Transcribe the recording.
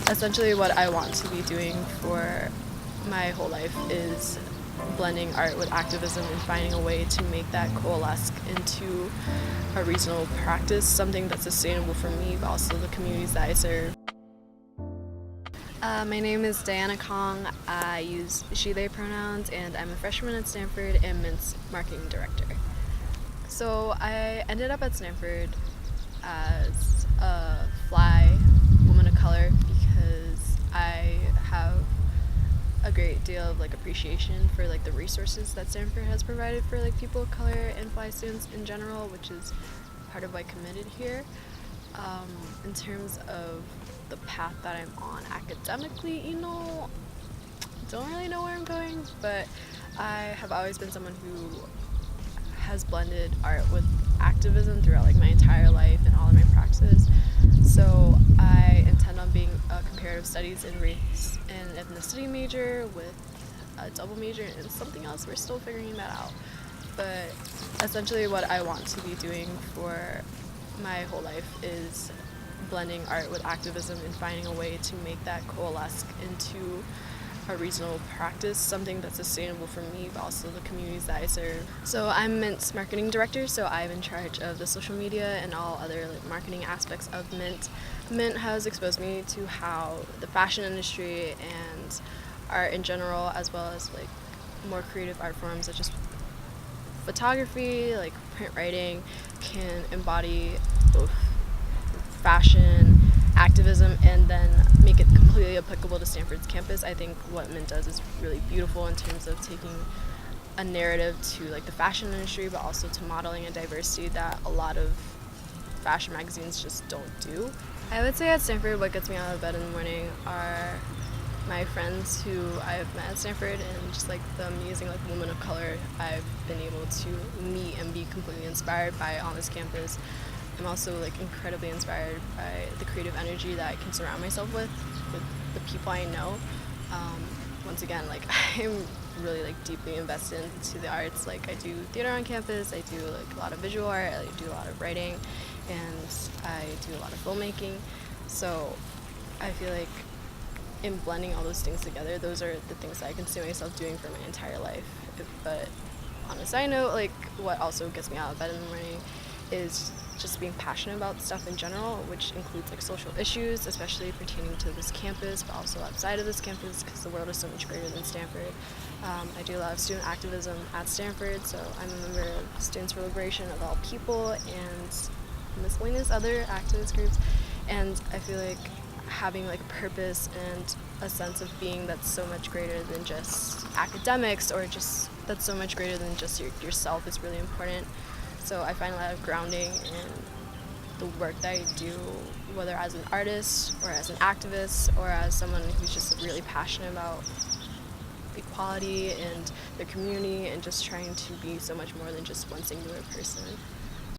essentially what I want to be doing for my whole life is blending art with activism and finding a way to make that coalesce into a reasonable practice, something that's sustainable for me, but also the communities that I serve. My name is Diana Kong. I use she/they pronouns, and I'm a freshman at Stanford and Mint's marketing director. So I ended up at Stanford as a fly woman of color because I have a great deal of appreciation for the resources that Stanford has provided for people of color and fly students in general, which is part of why I committed here. In terms of the path that I'm on academically, don't really know where I'm going, but I have always been someone who has blended art with activism throughout my entire life and all of my practices. So I intend on being a comparative studies and race and ethnicity major with a double major in something else. We're still figuring that out. But essentially what I want to be doing for my whole life is blending art with activism and finding a way to make that coalesce into a reasonable practice, something that's sustainable for me, but also the communities that I serve. So I'm Mint's marketing director, so I'm in charge of the social media and all other marketing aspects of Mint. Mint has exposed me to how the fashion industry and art in general, as well as more creative art forms such as photography, print writing, can embody both fashion, activism, and then make it completely applicable to Stanford's campus. I think what Mint does is really beautiful in terms of taking a narrative to the fashion industry, but also to modeling a diversity that a lot of fashion magazines just don't do. I would say at Stanford what gets me out of bed in the morning are my friends who I've met at Stanford and just the amazing women of color I've been able to meet and be completely inspired by on this campus. I'm also incredibly inspired by the creative energy that I can surround myself with the people I know. Once again, I'm really deeply invested into the arts. I do theater on campus, I do a lot of visual art, I do a lot of writing, and I do a lot of filmmaking. So I feel in blending all those things together, those are the things that I can see myself doing for my entire life. But on a side note, what also gets me out of bed in the morning is just being passionate about stuff in general, which includes social issues, especially pertaining to this campus, but also outside of this campus, because the world is so much greater than Stanford. I do a lot of student activism at Stanford, so I'm a member of Students for Liberation of All People and miscellaneous other activist groups, and I feel having purpose and a sense of being that's so much greater than just academics, or just that's so much greater than just yourself is really important. So I find a lot of grounding in the work that I do, whether as an artist or as an activist or as someone who's just really passionate about equality and their community and just trying to be so much more than just one singular person.